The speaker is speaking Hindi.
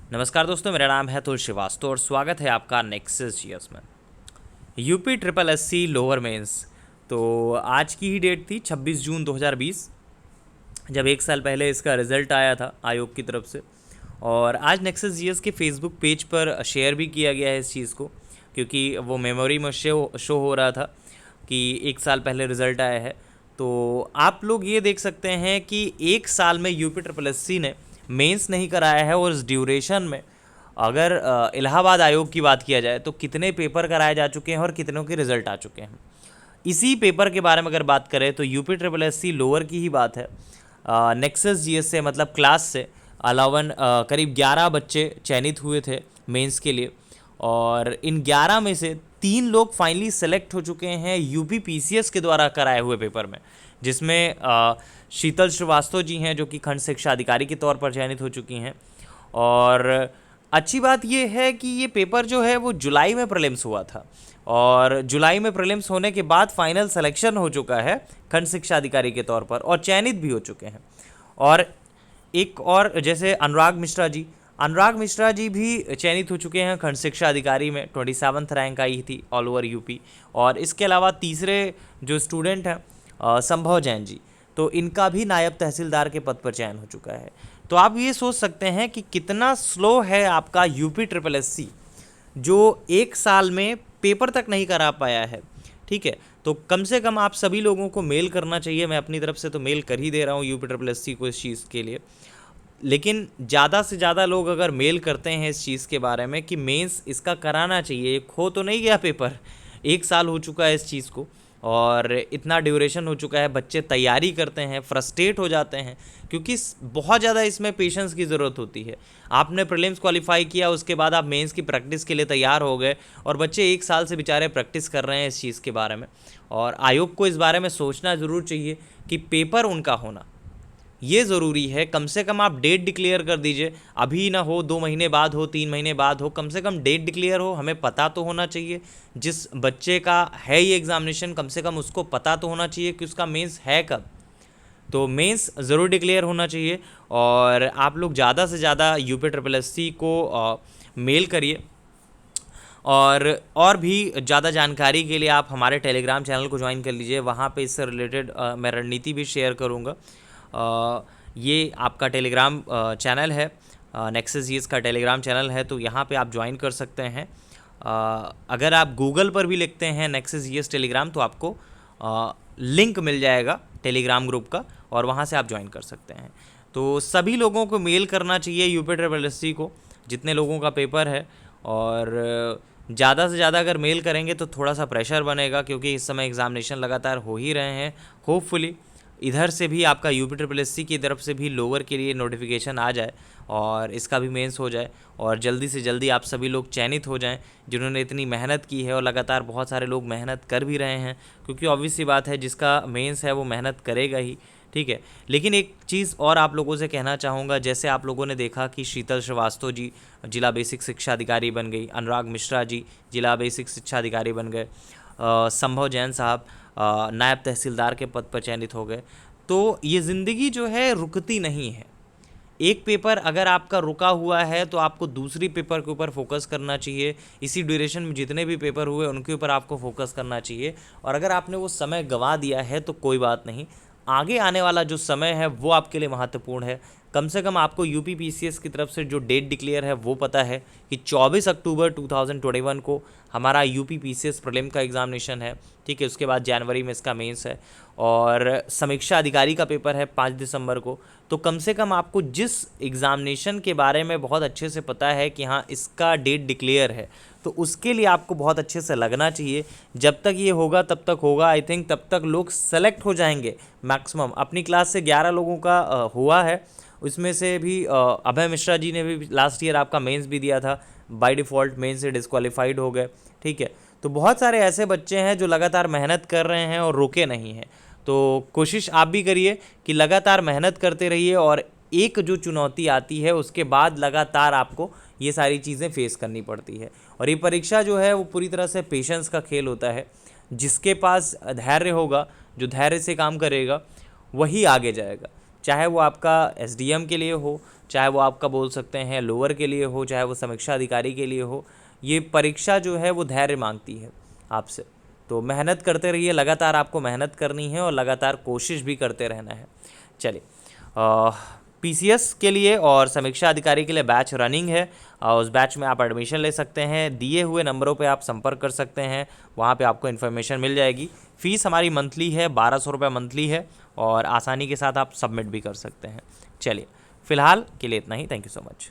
नमस्कार दोस्तों, मेरा नाम है अतुल श्रीवास्तव और स्वागत है आपका नेक्सस जीएस में। UP triple SC lower mains. तो आज की ही डेट थी 26 जून 2020, जब एक साल पहले इसका रिज़ल्ट आया था आयोग की तरफ से। और आज नेक्सस जीएस के फेसबुक पेज पर शेयर भी किया गया है इस चीज़ को, क्योंकि वो मेमोरी में शो हो रहा था कि एक साल पहले रिज़ल्ट आया है। तो आप लोग ये देख सकते हैं कि एक साल में यूपी ट्रिपल एससी ने मेंस नहीं कराया है, और इस ड्यूरेशन में अगर इलाहाबाद आयोग की बात किया जाए तो कितने पेपर कराए जा चुके हैं और कितनों के रिज़ल्ट आ चुके हैं। इसी पेपर के बारे में अगर बात करें तो यूपी ट्रिपल एससी लोअर की ही बात है। नेक्सस जीएस से मतलब क्लास से अलावन करीब 11 बच्चे चयनित हुए थे मेंस के लिए, और इन 11 में से 3 लोग फाइनली सेलेक्ट हो चुके हैं यूपी पीसीएस के द्वारा कराए हुए पेपर में, जिसमें शीतल श्रीवास्तव जी हैं जो कि खंड शिक्षा अधिकारी के तौर पर चयनित हो चुकी हैं। और अच्छी बात ये है कि ये पेपर जो है वो जुलाई में प्रीलिम्स हुआ था, और जुलाई में प्रीलिम्स होने के बाद फाइनल सिलेक्शन हो चुका है खंड शिक्षा अधिकारी के तौर पर, और चयनित भी हो चुके हैं। और एक और जैसे अनुराग मिश्रा जी भी चयनित हो चुके हैं खंड शिक्षा अधिकारी में, 27th रैंक आई थी ऑल ओवर यूपी। और इसके अलावा तीसरे जो स्टूडेंट हैं संभव जैन जी, तो इनका भी नायब तहसीलदार के पद पर चयन हो चुका है। तो आप ये सोच सकते हैं कि कितना स्लो है आपका यूपी ट्रिपल एससी, जो एक साल में पेपर तक नहीं करा पाया है। ठीक है, तो कम से कम आप सभी लोगों को मेल करना चाहिए। मैं अपनी तरफ से तो मेल कर ही दे रहा हूँ यूपी ट्रिपल एससी को इस चीज़ के लिए, लेकिन ज़्यादा से ज़्यादा लोग अगर मेल करते हैं इस चीज़ के बारे में कि मेंस इसका कराना चाहिए। खो तो नहीं गया पेपर, एक साल हो चुका है इस चीज़ को, और इतना ड्यूरेशन हो चुका है, बच्चे तैयारी करते हैं, फ्रस्ट्रेट हो जाते हैं, क्योंकि बहुत ज़्यादा इसमें पेशेंस की ज़रूरत होती है। आपने प्रीलिम्स क्वालिफाई किया, उसके बाद आप मेंस की प्रैक्टिस के लिए तैयार हो गए, और बच्चे एक साल से बेचारे प्रैक्टिस कर रहे हैं इस चीज़ के बारे में। और आयोग को इस बारे में सोचना ज़रूर चाहिए कि पेपर उनका होना ये ज़रूरी है। कम से कम आप डेट डिक्लेयर कर दीजिए, अभी ना हो, 2 महीने बाद हो, 3 महीने बाद हो, कम से कम डेट डिक्लेयर हो। हमें पता तो होना चाहिए, जिस बच्चे का है ये एग्ज़ामिनेशन, कम से कम उसको पता तो होना चाहिए कि उसका मेंस है कब। तो मेंस ज़रूर डिक्लेयर होना चाहिए। और आप लोग ज़्यादा से ज़्यादा यूपी ट्रिपल एससी को मेल करिए, और भी ज़्यादा जानकारी के लिए आप हमारे टेलीग्राम चैनल को ज्वाइन कर लीजिए। वहाँ पे इससे रिलेटेड मैं रणनीति भी शेयर करूँगा। ये आपका टेलीग्राम चैनल है, नेक्सस जीएस का टेलीग्राम चैनल है, तो यहाँ पे आप ज्वाइन कर सकते हैं। अगर आप गूगल पर भी लिखते हैं नेक्सस जीएस टेलीग्राम, तो आपको लिंक मिल जाएगा टेलीग्राम ग्रुप का, और वहाँ से आप ज्वाइन कर सकते हैं। तो सभी लोगों को मेल करना चाहिए यूपी ट्रिपल एससी को, जितने लोगों का पेपर है। और ज़्यादा से ज़्यादा अगर मेल करेंगे तो थोड़ा सा प्रेशर बनेगा, क्योंकि इस समय एग्ज़ामिनेशन लगातार हो ही रहे हैं। होपफुली इधर से भी आपका यूपी ट्रिपल एससी की तरफ से भी लोअर के लिए नोटिफिकेशन आ जाए, और इसका भी मेंस हो जाए, और जल्दी से जल्दी आप सभी लोग चयनित हो जाएं जिन्होंने इतनी मेहनत की है। और लगातार बहुत सारे लोग मेहनत कर भी रहे हैं, क्योंकि ऑब्वियस सी बात है, जिसका मेंस है वो मेहनत करेगा ही। ठीक है, लेकिन एक चीज़ और आप लोगों से कहना चाहूँगा, जैसे आप लोगों ने देखा कि शीतल श्रीवास्तव जी जिला बेसिक शिक्षा अधिकारी बन गई, अनुराग मिश्रा जी जिला बेसिक शिक्षा अधिकारी बन गए, संभव जैन साहब नायब तहसीलदार के पद पर चयनित हो गए। तो ये ज़िंदगी जो है रुकती नहीं है। एक पेपर अगर आपका रुका हुआ है तो आपको दूसरी पेपर के ऊपर फोकस करना चाहिए। इसी ड्यूरेशन में जितने भी पेपर हुए उनके ऊपर आपको फोकस करना चाहिए। और अगर आपने वो समय गंवा दिया है तो कोई बात नहीं, आगे आने वाला जो समय है वो आपके लिए महत्वपूर्ण है। कम से कम आपको यूपी पीसीएस की तरफ से जो डेट डिक्लेयर है वो पता है कि 24 अक्टूबर 2021 को हमारा यूपी पीसीएस प्रीलिम का एग्ज़ामिनेशन है। ठीक है, उसके बाद जनवरी में इसका मेंस है, और समीक्षा अधिकारी का पेपर है 5 दिसंबर को। तो कम से कम आपको जिस एग्ज़ामिनेशन के बारे में बहुत अच्छे से पता है कि हाँ इसका डेट डिक्लेयर है, तो उसके लिए आपको बहुत अच्छे से लगना चाहिए। जब तक ये होगा तब तक होगा, आई थिंक तब तक लोग सेलेक्ट हो जाएंगे मैक्सिमम। अपनी क्लास से 11 लोगों का हुआ है, उसमें से भी अभय मिश्रा जी ने भी लास्ट ईयर आपका मेंस भी दिया था, बाय डिफ़ॉल्ट मेंस से डिस्क्वालीफाइड हो गए। ठीक है, तो बहुत सारे ऐसे बच्चे हैं जो लगातार मेहनत कर रहे हैं और रुके नहीं हैं। तो कोशिश आप भी करिए कि लगातार मेहनत करते रहिए, और एक जो चुनौती आती है उसके बाद लगातार आपको ये सारी चीज़ें फेस करनी पड़ती है। और ये परीक्षा जो है वो पूरी तरह से पेशेंस का खेल होता है। जिसके पास धैर्य होगा, जो धैर्य से काम करेगा, वही आगे जाएगा। चाहे वो आपका एसडीएम के लिए हो, चाहे वो आपका बोल सकते हैं लोअर के लिए हो, चाहे वो समीक्षा अधिकारी के लिए हो। ये परीक्षा जो है वो धैर्य मांगती है आपसे, तो मेहनत करते रहिए, लगातार आपको मेहनत करनी है और लगातार कोशिश भी करते रहना है। चलिए, पीसीएस के लिए और समीक्षा अधिकारी के लिए बैच रनिंग है, उस बैच में आप एडमिशन ले सकते हैं। दिए हुए नंबरों पे आप संपर्क कर सकते हैं, वहाँ पे आपको इन्फॉर्मेशन मिल जाएगी। फ़ीस हमारी मंथली है, 1200 रुपये मंथली है, और आसानी के साथ आप सबमिट भी कर सकते हैं। चलिए, फ़िलहाल के लिए इतना ही। Thank you so much.